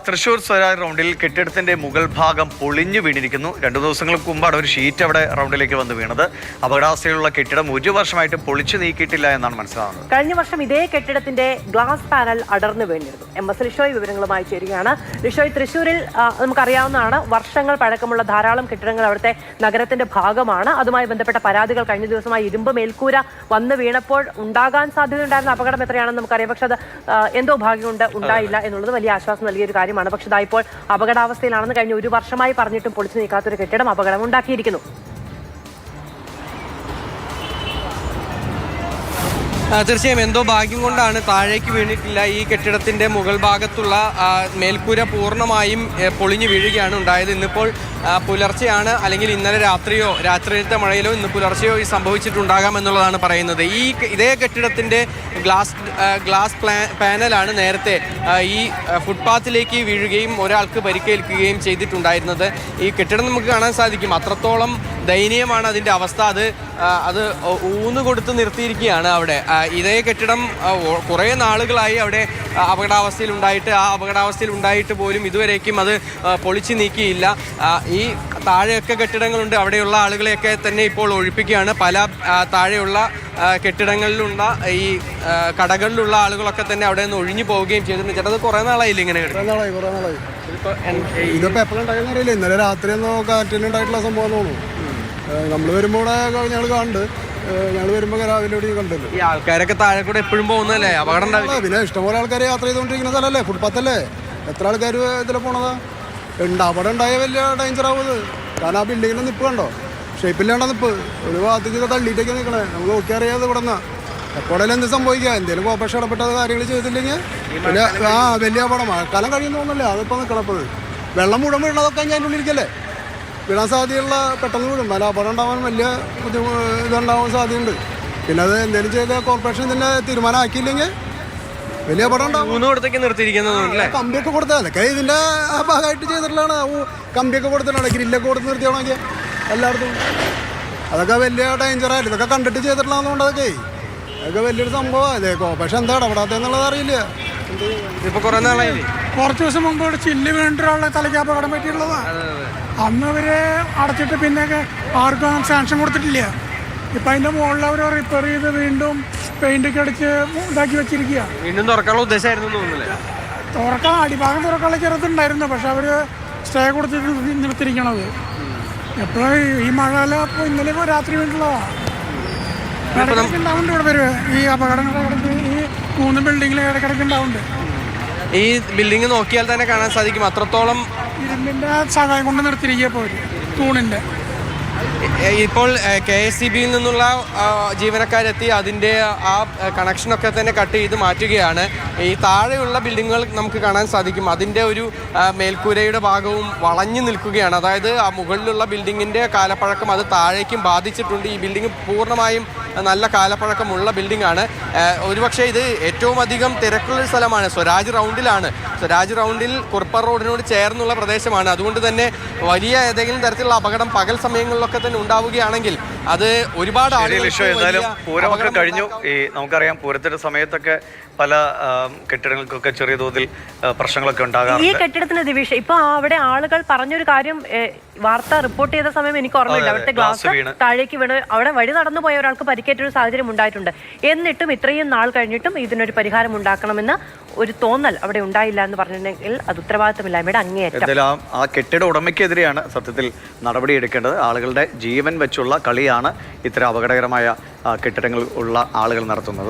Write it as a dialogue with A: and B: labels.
A: തൃശൂർ സ്വരാജ് റൗണ്ടിൽ കെട്ടിടത്തിന്റെ മുകൾ ഭാഗം പൊളിഞ്ഞു വീണിരിക്കുന്നു. 2 ദിവസങ്ങൾക്ക് മുമ്പാണ് ഒരു ഷീറ്റ് അവിടെ റൗണ്ടിലേക്ക് വന്ന് വീണത്. അപകടാവസ്ഥയിലുള്ള കെട്ടിടം 1 വർഷമായിട്ട് പൊളിച്ചു നീക്കിയിട്ടില്ല എന്നാണ് മനസ്സിലാവുന്നത്.
B: കഴിഞ്ഞ വർഷം ഇതേ കെട്ടിടത്തിന്റെ ഗ്ലാസ് പാനൽ അടർന്നു വീണിരുന്നു. MS ലിഷോയ് വിവരങ്ങളുമായി ചേരുകയാണ്. ലിഷോയ്, തൃശ്ശൂരിൽ നമുക്കറിയാവുന്നതാണ്, വർഷങ്ങൾ പഴക്കമുള്ള ധാരാളം കെട്ടിടങ്ങൾ അവിടുത്തെ നഗരത്തിന്റെ ഭാഗമാണ്. അതുമായി ബന്ധപ്പെട്ട പരാതികൾ കഴിഞ്ഞ ദിവസമായി ഇരുമ്പ് മേൽക്കൂര വന്ന് വീണപ്പോൾ ഉണ്ടാകാൻ സാധ്യതയുണ്ടായിരുന്ന അപകടം എത്രയാണെന്ന് നമുക്കറിയാം. പക്ഷെ അത് എന്തോ ഭാഗ്യം കൊണ്ട് ഉണ്ടായില്ല എന്നുള്ളത് വലിയ ആശ്വാസം നൽകിയൊരു കാര്യമാണ്. പക്ഷെ ഇപ്പോൾ അപകടാവസ്ഥയിലാണെന്ന് കഴിഞ്ഞ 1 വർഷമായി പറഞ്ഞിട്ടും പൊളിച്ചു നീക്കാത്തൊരു കെട്ടിടം അപകടം ഉണ്ടാക്കിയിരിക്കുന്നു.
C: തീർച്ചയായും എന്തോ ഭാഗ്യം കൊണ്ടാണ് താഴേക്ക് വീണിട്ടില്ല. ഈ കെട്ടിടത്തിൻ്റെ മുകൾ ഭാഗത്തുള്ള മേൽക്കൂര പൂർണ്ണമായും പൊളിഞ്ഞു വീഴുകയാണ് ഉണ്ടായത്. ഇന്നിപ്പോൾ പുലർച്ചെയാണ്, അല്ലെങ്കിൽ ഇന്നലെ രാത്രിയിലത്തെ മഴയിലോ ഇന്ന് പുലർച്ചെയോ ഈ സംഭവിച്ചിട്ടുണ്ടാകാം എന്നുള്ളതാണ് പറയുന്നത്. ഇതേ കെട്ടിടത്തിൻ്റെ ഗ്ലാസ് പാനലാണ് നേരത്തെ ഈ ഫുട്പാത്തിലേക്ക് വീഴുകയും ഒരാൾക്ക് പരിക്കേൽക്കുകയും ചെയ്തിട്ടുണ്ടായിരുന്നത്. ഈ കെട്ടിടം നമുക്ക് കാണാൻ സാധിക്കും, അത്രത്തോളം ദയനീയമാണ് അതിൻ്റെ അവസ്ഥ. അത് ഊന്ന് കൊടുത്ത് നിർത്തിയിരിക്കുകയാണ് അവിടെ. ഇതേ കെട്ടിടം കുറേ നാളുകളായി അവിടെ അപകടാവസ്ഥയിൽ ഉണ്ടായിട്ട് പോലും ഇതുവരേക്കും അത് പൊളിച്ചു നീക്കിയില്ല. ഈ താഴെയൊക്കെ കെട്ടിടങ്ങളുണ്ട്, അവിടെയുള്ള ആളുകളെയൊക്കെ തന്നെ ഇപ്പോൾ ഒഴിപ്പിക്കുകയാണ്. പല താഴെയുള്ള കെട്ടിടങ്ങളിലുള്ള ഈ കടകളിലുള്ള ആളുകളൊക്കെ തന്നെ അവിടെ നിന്ന് ഒഴിഞ്ഞു പോവുകയും ചെയ്തിട്ടുണ്ട്. ചേട്ടാ, അത് കുറേ നാളായില്ല ഇങ്ങനെ?
D: ഇതിപ്പോ എപ്പോഴുണ്ടായെന്നറിയില്ല. ഇന്നലെ രാത്രി ഒന്നോ കാറ്റിനുണ്ടായിട്ടുള്ള സംഭവം തോന്നുന്നു. നമ്മൾ വരുമ്പോൾ ഞങ്ങൾ കണ്ട്, ഞങ്ങൾ വരുമ്പോൾ രാവിലെ കണ്ടല്ലോ.
C: ഈ ആൾക്കാരൊക്കെ താഴെ കൂടെ എപ്പോഴും പോകുന്നതല്ലേ, അപകടം ഉണ്ടാവില്ല?
D: പിന്നെ ഇഷ്ടംപോലെ ആൾക്കാർ യാത്ര ചെയ്തുകൊണ്ടിരിക്കുന്ന സ്ഥലമല്ലേ, ഫുട്പാത്തല്ലേ. എത്ര ആൾക്കാർ ഇതിൽ പോണതാ. അവിടെ ഉണ്ടായ വലിയ ഡേഞ്ചർ ആവുന്നത്. കാരണം ആ ബിൽഡിങ്ങിൻ്റെ നിപ്പ് കണ്ടോ, ഷേപ്പില്ലാണ്ട നിപ്പ്. ഒരു ഭാഗത്തേക്ക് തള്ളിയിട്ടേക്ക് നിൽക്കണേ. നമുക്ക് നോക്കി അറിയാതെ ഇവിടെ നിന്ന് എപ്പോഴെങ്കിലും എന്ത് സംഭവിക്കുക. എന്തെങ്കിലും കോപ്പറേഷൻ ഇടപെട്ട കാര്യങ്ങൾ ചെയ്തില്ലെങ്കിൽ പിന്നെ വലിയ അപകടം. മഴക്കാലം കഴിയുന്ന തോന്നുന്നില്ല അതിപ്പോൾ നിൽക്കണപ്പോൾ. വെള്ളം മുഴുവൻ വീണതൊക്കെ ഞാൻ അതിൻ്റെ ഉള്ളിലിരിക്കല്ലേ, വീഴാൻ സാധ്യതയുള്ള പെട്ടെന്ന് വീഴും. നല്ല അപകടം ഉണ്ടാവാൻ വലിയ ഇതുണ്ടാവാൻ സാധ്യതയുണ്ട്. പിന്നെ അത് എന്തെങ്കിലും ചെയ്ത കോർപ്പറേഷൻ ഇതിൻ്റെ തീരുമാനമാക്കിയില്ലെങ്കിൽ വലിയ അപകടം ഉണ്ടാവും.
C: നിർത്തിയിരിക്കുന്നത്
D: കമ്പിയൊക്കെ കൊടുത്താൽ അതൊക്കെ ഇതിൻ്റെ ഭാഗമായിട്ട് ചെയ്തിട്ടുള്ളതാണ്. കമ്പിയൊക്കെ കൊടുത്തിട്ടാണ്, ഗ്രില്ലൊക്കെ കൊടുത്ത് നിർത്തിയാണെങ്കിൽ എല്ലായിടത്തും. അതൊക്കെ വലിയ ഡേഞ്ചറായിട്ട് ഇതൊക്കെ കണ്ടിട്ട് ചെയ്തിട്ടുള്ളതുകൊണ്ട് അതൊക്കെ വലിയൊരു സംഭവമാണ്. അതെ, കോർപ്പറേഷൻ എന്താ ഇടപെടാത്തെന്നുള്ളത് അറിയില്ല.
C: ഇപ്പൊ കുറേ നാളായി.
E: കുറച്ച് ദിവസം മുമ്പ് ഇവിടെ ചില്ല് വീണിട്ടുള്ള തലയ്ക്ക് അപകടം പറ്റിയുള്ളതാണ്. അന്ന് അവര് അടച്ചിട്ട് പിന്നെ ആർക്കും സാങ്ഷൻ കൊടുത്തിട്ടില്ല. ഇപ്പം അതിൻ്റെ മുകളിൽ അവർ റിപ്പയർ ചെയ്ത് വീണ്ടും പെയിൻ്റൊക്കെ അടിച്ച് ഇതാക്കി വെച്ചിരിക്കുക.
C: വീണ്ടും തുറക്കാനുള്ള ഉദ്ദേശമായിരുന്നു തോന്നുന്നില്ല.
E: അടിഭാഗം തുറക്കാനുള്ള ചെറുതുണ്ടായിരുന്നു, പക്ഷെ അവർ സ്റ്റേ കൊടുത്തിട്ട് നിർത്തിയിരിക്കണത്. എപ്പോഴും ഈ മഴകാലം അപ്പോൾ ഇന്നലെ രാത്രി വീണ്ടുള്ളതാണ്. ഇടയ്ക്കിടയ്ക്ക് ഉണ്ടാവുന്നുണ്ട് ഇവിടെ വരുക ഈ അപകടങ്ങൾ. ഈ 3 ബിൽഡിങ്ങിൽ ഇടയ്ക്കിടയ്ക്ക് ഉണ്ടാവുന്നുണ്ട്.
C: ഈ ബിൽഡിംഗ് നോക്കിയാൽ തന്നെ കാണാൻ സാധിക്കും അത്രത്തോളം
E: ഇരുമ്പിൻ്റെ സഹായം കൊണ്ട് നിർത്തിയിരിക്കുക. ഇപ്പോൾ തൂണിൻ്റെ
C: ഇപ്പോൾ KSEBയിൽ നിന്നുള്ള ജീവനക്കാരെത്തി അതിൻ്റെ ആ കണക്ഷനൊക്കെ തന്നെ കട്ട് ചെയ്ത് മാറ്റുകയാണ്. ഈ താഴെയുള്ള ബിൽഡിങ്ങുകൾ നമുക്ക് കാണാൻ സാധിക്കും, അതിൻ്റെ ഒരു മേൽക്കൂരയുടെ ഭാഗവും വളഞ്ഞു നിൽക്കുകയാണ്. അതായത് ആ മുകളിലുള്ള ബിൽഡിങ്ങിൻ്റെ കാലപ്പഴക്കം അത് താഴേക്കും ബാധിച്ചിട്ടുണ്ട്. ഈ ബിൽഡിംഗ് പൂർണ്ണമായും നല്ല കാലപ്പഴക്കമുള്ള ബിൽഡിംഗാണ്. ഒരുപക്ഷെ ഇത് ഏറ്റവും അധികം തിരക്കുള്ളൊരു സ്ഥലമാണ്. സ്വരാജ് റൗണ്ടിലാണ്. സ്വരാജ് റൗണ്ടിൽ കുറുപ്പർ റോഡിനോട് ചേർന്നുള്ള പ്രദേശമാണ്. അതുകൊണ്ട് തന്നെ വലിയ ഏതെങ്കിലും തരത്തിലുള്ള അപകടം പകൽ സമയങ്ങളിലൊക്കെ തന്നെ ഉണ്ടാവുകയാണെങ്കിൽ അത് ഒരുപാട്
A: പൂരമൊക്കെ കഴിഞ്ഞു. നമുക്കറിയാം, പൂരത്തിന്റെ സമയത്തൊക്കെ പല കെട്ടിടങ്ങൾക്കൊക്കെ ചെറിയ തോതിൽ പ്രശ്നങ്ങളൊക്കെ ഉണ്ടാകാറുണ്ട്.
B: ഈ കെട്ടിടത്തിന് ദിവിഷ ഇപ്പൊ അവിടെ ആളുകൾ പറഞ്ഞൊരു കാര്യം, വാർത്ത റിപ്പോർട്ട് ചെയ്ത സമയം എനിക്ക് ഓർമ്മയില്ല, അവിടുത്തെ ഗ്ലാസ് താഴേക്ക് വീണ് അവിടെ വഴി നടന്നു പോയ ഒരാൾക്ക് പരിക്കേറ്റൊരു സാഹചര്യം ഉണ്ടായിട്ടുണ്ട്. എന്നിട്ടും ഇത്രയും നാൾ കഴിഞ്ഞിട്ടും ഇതിനൊരു പരിഹാരം ഉണ്ടാക്കണമെന്ന് ഒരു തോന്നൽ അവിടെ ഉണ്ടായില്ല എന്ന് പറഞ്ഞിട്ടുണ്ടെങ്കിൽ അത് ഉത്തരവാദിത്തമില്ലായ്മയുടെ അങ്ങേയറ്റം.
A: ആ കെട്ടിട ഉടമയ്ക്കെതിരെയാണ് സത്യത്തിൽ നടപടിയെടുക്കേണ്ടത്. ആളുകളുടെ ജീവൻ വെച്ചുള്ള കളിയാണ് ഇത്തരം അപകടകരമായ കെട്ടിടങ്ങൾ ഉള്ള ആളുകൾ നടത്തുന്നത്.